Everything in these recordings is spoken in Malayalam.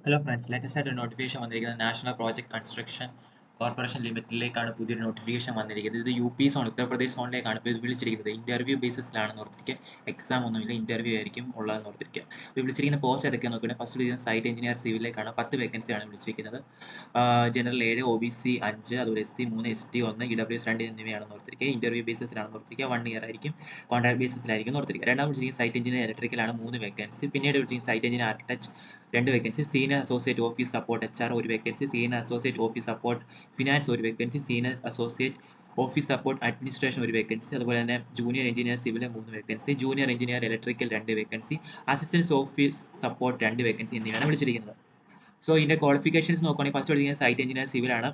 ഹലോ ഫ്രണ്ട്സ്, ലേറ്റസ്റ്റ് ആയിട്ട് ഒരു നോട്ടിഫിക്കേഷൻ വന്നിരിക്കുന്നത് നാഷണൽ പ്രോജക്ട് കൺസ്ട്രക്ഷൻ കോർപ്പറേഷൻ ലിമിറ്റഡിലേക്കാണ് പുതിയൊരു നോട്ടിഫിക്കേഷൻ വന്നിരിക്കുന്നത്. ഇത് UP സോൺ, ഉത്തർപ്രദേശ് സോണിലേക്കാണ് ഇപ്പോൾ ഇത് വിളിച്ചിരിക്കുന്നത്. ഇന്റർവ്യൂ ബേസിസിലാണെന്ന് ഓർത്തിരിക്കുക. എക്സാം ഒന്നുമില്ല, ഇന്റർവ്യൂ ആയിരിക്കും ഉള്ളതെന്ന് ഓർത്തിരിക്കുക. ഇത് വിളിച്ചിരിക്കുന്ന പോസ്റ്റ് ഏതൊക്കെയാണെന്ന് നോക്കിയാൽ ഫസ്റ്റ് വിളിക്കുന്നത് സൈറ്റ് എഞ്ചിനീയർ സിവിലിലേക്കാണ്. 10 വേക്കൻസിയാണ് വിളിച്ചിരിക്കുന്നത്. ജനറൽ 7, OBC 5, അതുപോലെ SC 3, ST 1, EWS 2 എന്നിവയാണെന്ന് ഓർത്തിരിക്കുക. ഇന്റർവ്യൂ ബേസിസിലാണെന്ന് ഓർത്തിരിക്കുക. 1 ഇയർ ആയിരിക്കും, കോൺട്രാക്ട് ബേസിസിലായിരിക്കും ഓർത്തിരിക്കുക. രണ്ടാമത് വിളിച്ചിരിക്കുന്നത് സൈറ്റ് എഞ്ചിനീയർ ഇലക്ട്രിക്കലാണ് 3 വേക്കൻസി. പിന്നീട് വിളിച്ചിരിക്കുന്നത് site engineer architect 2 vacancy, senior associate office support HR 1 vacancy, senior associate office support finance 1 vacancy, senior associate office support administration 1 vacancy, അതുപോലെ തന്നെ junior engineer civil 3 vacancy, junior engineer electrical 2 vacancy, assistant office support 2 vacancy എന്നിവയാണ് വിളിച്ചിരിക്കുന്നത്. സോ ഇതിന്റെ ക്വാളിഫിക്കേഷൻസ് നോക്കുകയാണെങ്കിൽ ഫസ്റ്റ് വിളിക്കുന്നത് സൈറ്റ് എഞ്ചിനീയർ സിവിലാണ്.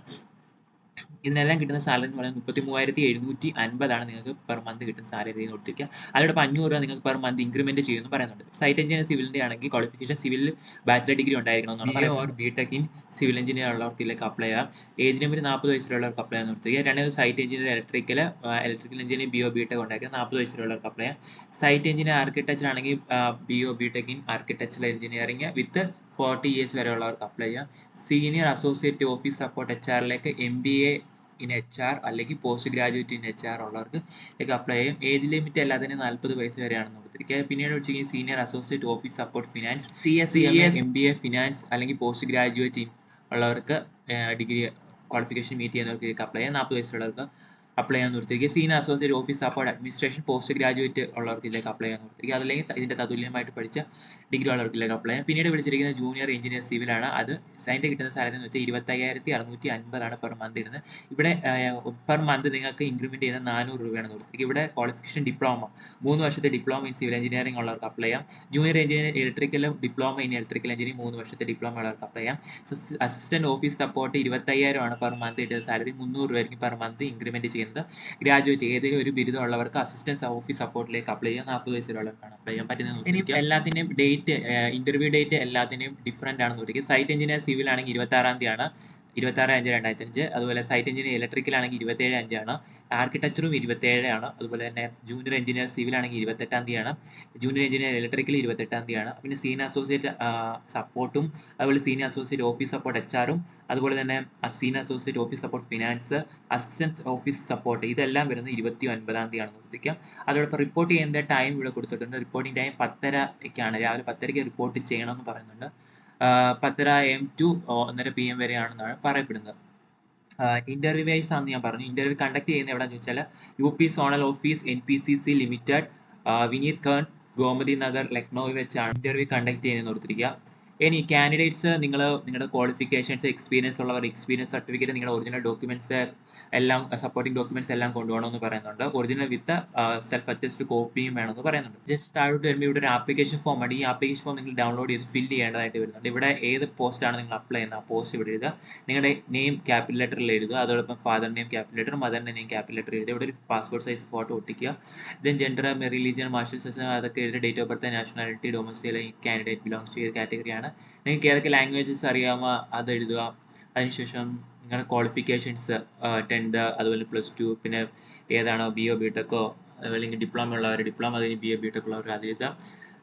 ഇതിനെല്ലാം കിട്ടുന്ന സാലറി എന്ന് പറയുന്നത് 33,750 നിങ്ങൾക്ക് പെർ മന്ത് കിട്ടുന്ന സാലറി കൊടുത്തിരിക്കുക. അതോടൊപ്പം 500 രൂപ നിങ്ങൾക്ക് പെർ മന്ത് ഇൻക്രിമെന്റ് ചെയ്യുമെന്ന് പറയുന്നുണ്ട്. സൈറ്റ് എഞ്ചിനീയർ സിവിലിന്റെ ആണെങ്കിൽ ക്വാളിഫിക്കേഷൻ സിവിൽ ബാച്ചിലർ ഡിഗ്രി ഉണ്ടായിരിക്കണം എന്നാണ് പറയുന്നത്. BTech ഇൻ സിവിൽ എഞ്ചിനീയർ ഉള്ളവർക്ക് ഇതിലേക്ക് അപ്ലൈ ചെയ്യാം. ഏജ് ലിമിറ്റ് 40 വയസ്സിലുള്ളവർക്ക് അപ്ലൈ ചെയ്യാൻ നിർത്തുക. രണ്ടാമത് site engineer electrical engineer BO BTech ഉണ്ടായിരിക്കും 40 വയസ്സിലുള്ളവർക്ക് അപ്ലൈ ചെയ്യാം. സൈറ്റ് എഞ്ചിനീയർ ആർക്കിടെക്ചർ ആണെങ്കിൽ BO BTech in architectural engineering with 40 years വരെയുള്ളവർക്ക് അപ്ലൈ ചെയ്യാം. സീനിയർ അസോസിയേറ്റ് ഓഫീസ് സപ്പോർട്ട് HRലേക്ക് MBA ഇൻ HR അല്ലെങ്കിൽ പോസ്റ്റ് ഗ്രാജുവേറ്റ് ഇൻ HR ഉള്ളവർക്ക് അപ്ലൈ ചെയ്യും. ഏജ് ലിമിറ്റ് എല്ലാത്തിനും 40 വയസ്സ് വരെയാണെന്ന് കൊടുത്തിരിക്കുക. പിന്നീട് വെച്ചിരിക്കുന്നത് senior associate office support finance CSE MBA finance അല്ലെങ്കിൽ പോസ്റ്റ് ഗ്രാജുവേറ്റ് ഉള്ളവർക്ക് ഡിഗ്രി ക്വാളിഫിക്കേഷൻ മീറ്റ് ചെയ്യുന്നവർക്ക് അപ്ലൈ ചെയ്യാം. 40 വയസ്സുള്ളവർക്ക് അപ്ലൈ ചെയ്യാൻ നിർത്തിയിരിക്കുക. Senior associate office support administration post graduate ഉള്ളവർക്ക് ഇതിലേക്ക് അപ്ലൈ ചെയ്യാൻ നിർത്തിയിരിക്കുക. അതല്ലെങ്കിൽ ഇതിന്റെ തതുല്യമായിട്ട് പഠിച്ച ഡിഗ്രി ഉള്ളവർക്ക് ഇതിലേക്ക് അപ്ലൈ ചെയ്യാം. പിന്നീട് വിളിച്ചിരിക്കുന്നത് ജൂനിയർ എഞ്ചിനീയർ സിവിലാണ്. അത് അതിന്റെ കിട്ടുന്ന സാലറി എന്ന് വെച്ചാൽ 25,650 പെർ മന്ത് ഇടുന്നത്. ഇവിടെ പെർ മന്ത് നിങ്ങൾക്ക് ഇൻക്രിമെന്റ് ചെയ്യുന്ന 400 രൂപയാണ് കൊടുത്തിരിക്കുക. ഇവിടെ ക്വാളിഫിക്കേഷൻ ഡിപ്ലോമ 3 വർഷത്തെ ഡിപ്ലോമ ഇൻ സിവിൽ എഞ്ചിനീയറിംഗ് ഉള്ളവർക്ക് അപ്ലൈ ചെയ്യാം. ജൂനിയർ എഞ്ചിനീയർ ഇലക്ട്രിക്കലും ഡിപ്ലോമ ഇൻ ഇലക്ട്രിക്കൽ എഞ്ചിനീയറിംഗ് 3 വർഷത്തെ ഡിപ്ലോമ ഉള്ളവർക്ക് അപ്ലൈ ചെയ്യാം. അസിസ്റ്റന്റ് ഓഫീസ് സപ്പോർട്ട് 25,000 ആണ് പെർ മന്ത് ഇടുന്ന സാലറി. 300 രൂപയായിരിക്കും പെർ മന്ത് ഇൻക്രിമെന്റ് ചെയ്യുന്നത്. ഗ്രാജുവേറ്റ് ഏതെങ്കിലും ഒരു ബിരുദം ഉള്ളവർക്ക് അസിസ്റ്റന്റ് ഓഫീസ് സപ്പോർട്ടിലേക്ക് അപ്ലൈ ചെയ്യാം. 40 വയസ്സിലുള്ളവർക്കാണ് അപ്ലൈ ചെയ്യാൻ പറ്റുന്നത്. ഇനി എല്ലാത്തിന്റെയും ഡേറ്റ്, ഇന്റർവ്യൂ ഡേറ്റ് എല്ലാത്തിന്റെയും ഡിഫറെന്റ് ആണെന്ന് നോക്കുക. സൈറ്റ് എഞ്ചിനീയർ സിവിൽ ആണെങ്കിൽ 26-ാം തീയതിയാണ്, 26/5/2005. അതുപോലെ സൈറ്റ് എഞ്ചിനീയർ ഇലക്ട്രിക്കൽ ആണെങ്കിൽ 27/5 ആണ്. ആർക്കിടെക്ചറും 27 ആണ്. അതുപോലെ തന്നെ ജൂനിയർ എഞ്ചിനീയർ സിവിൽ ആണെങ്കിൽ 28-ാം തീയതിയാണ്. ജൂനിയർ എഞ്ചിനീയർ ഇലക്ട്രിക്കൽ 28-ാം തീയതിയാണ്. പിന്നെ സീനിയർ അസോസിയേറ്റ് സപ്പോർട്ടും അതുപോലെ സീനിയർ അസോസിയേറ്റ് ഓഫീസ് സപ്പോർട്ട് HRും അതുപോലെ തന്നെ senior associate office support finance assistant office support ഇതെല്ലാം വരുന്നത് 29-ാം തീയതിയാണ് നിർത്തിക്കാം. അതോടൊപ്പം റിപ്പോർട്ട് ചെയ്യുന്ന ടൈം ഇവിടെ കൊടുത്തിട്ടുണ്ട്. റിപ്പോർട്ടിംഗ് ടൈം 10:30-ക്കാണ്, രാവിലെ 10:30-ക്ക് റിപ്പോർട്ട് ചെയ്യണമെന്ന് പറയുന്നുണ്ട്. 10:30 AM to 1:30 PM വരെയാണെന്നാണ് പറയപ്പെടുന്നത്. ഇന്റർവ്യൂ വൈസ് ആണെന്ന് ഞാൻ പറഞ്ഞു. ഇന്റർവ്യൂ കണ്ടക്ട് ചെയ്യുന്നത് എവിടെയാണെന്ന് വെച്ചാൽ UP zonal office NPCC limited, Vineet Khan, Gomti Nagar, ലക്നൌവിൽ വെച്ചാണ് ഇന്റർവ്യൂ കണ്ടക്ട് ചെയ്യുന്നത് ഓർത്തിരിക്കുക. ഇനി കാൻഡിഡേറ്റ്സ് നിങ്ങളുടെ ക്വാളിഫിക്കേഷൻസ്, എക്സ്പീരിയൻസ് ഉള്ളവർ എക്സ്പീരിയൻസ് സർട്ടിഫിക്കറ്റ്, നിങ്ങളുടെ ഒറിജിനൽ ഡോക്യുമെന്റ്സ് എല്ലാം, സപ്പോർട്ടിംഗ് ഡോക്യുമെന്റ്സ് എല്ലാം കൊണ്ടുപോകണമെന്ന് പറയുന്നുണ്ട്. ഒറിജിനൽ വിത്ത് സെൽഫ് അറ്റസ്റ്റ് കോപ്പിയും വേണമെന്ന് പറയുന്നുണ്ട്. ജസ്റ്റ് താഴോട്ട് വരുമ്പോൾ ഇവിടെ ഒരു ആപ്ലിക്കേഷൻ ഫോം ആണ്. ഈ ആപ്ലിക്കേഷൻ ഫോം നിങ്ങൾ ഡൗൺലോഡ് ചെയ്ത് ഫില്ല് ചെയ്യേണ്ടതായിട്ട് വരുന്നുണ്ട്. ഇവിടെ ഏത് പോസ്റ്റാണ് നിങ്ങൾ അപ്ലൈ ചെയ്യുന്നത് ആ പോസ്റ്റ് ഇവിടെ എഴുതുക. നിങ്ങളുടെ നെയിം ക്യാപിറ്റൽ ലെറ്ററിൽ എഴുതുക. അതോടൊപ്പം ഫാദർ നെയിം ക്യാപിറ്റൽ ലെറ്റർ, മദറിന്റെ നെയിം ക്യാപിറ്റൽ ലെറ്റർ എഴുതുക. ഇവിടെ ഒരു പാസ്പോർട്ട് സൈസ് ഫോട്ടോ ഒട്ടിക്കുക. ദെൻ ജെൻഡർ, റിലീജിയൻ, മാർഷൽ സെഷൻ അതൊക്കെ എഴുതുക. Date of birth, nationality, domicile, candidate belongs to ഏത് കാറ്റഗറിയാണ്, നിങ്ങൾക്ക് ഏതൊക്കെ ലാംഗ്വേജസ് അറിയാമോ അത് എഴുതുക. അതിനുശേഷം നിങ്ങളുടെ ക്വാളിഫിക്കേഷൻസ് 10th, അതുപോലെ +2, പിന്നെ ഏതാണോ BO BTech അല്ലെങ്കിൽ ഡിപ്ലോമ ഉള്ളവർ ഡിപ്ലോമ, അതിന് BO BTech ഉള്ളവർക്ക് അത് എഴുതാം.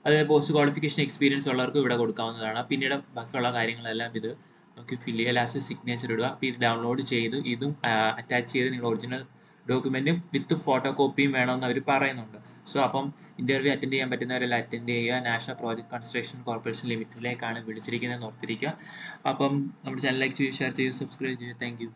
അതുപോലെ പോസ്റ്റ് ക്വാളിഫിക്കേഷൻ എക്സ്പീരിയൻസ് ഉള്ളവർക്ക് ഇവിടെ കൊടുക്കാവുന്നതാണ്. പിന്നീട് ബാക്കിയുള്ള കാര്യങ്ങളെല്ലാം ഇത് നമുക്ക് ഫില്ല് ചെയ്യുക. ലാസ്റ്റ് സിഗ്നേച്ചർ ഇടുക. അപ്പോൾ ഇത് ഡൗൺലോഡ് ചെയ്ത് ഇതും അറ്റാച്ച് ചെയ്ത് നിങ്ങൾ ഒറിജിനൽ ഡോക്യുമെന്റും വിത്ത് ഫോട്ടോ കോപ്പിയും വേണമെന്ന് അവർ പറയുന്നുണ്ട്. സോ അപ്പം ഇന്റർവ്യൂ അറ്റൻഡ് ചെയ്യാൻ പറ്റുന്നവരെല്ലാം അറ്റൻഡ് ചെയ്യുക. നാഷണൽ പ്രോജക്ട് കൺസ്ട്രക്ഷൻ കോർപ്പറേഷൻ ലിമിറ്റഡിലേക്കാണ് വിളിച്ചിരിക്കുന്നത് ഓർത്തിരിക്കുക. അപ്പം നമ്മുടെ ചാനൽ ലൈക്ക് ചെയ്യൂ, ഷെയർ ചെയ്യൂ, സബ്സ്ക്രൈബ് ചെയ്യൂ. Thank you.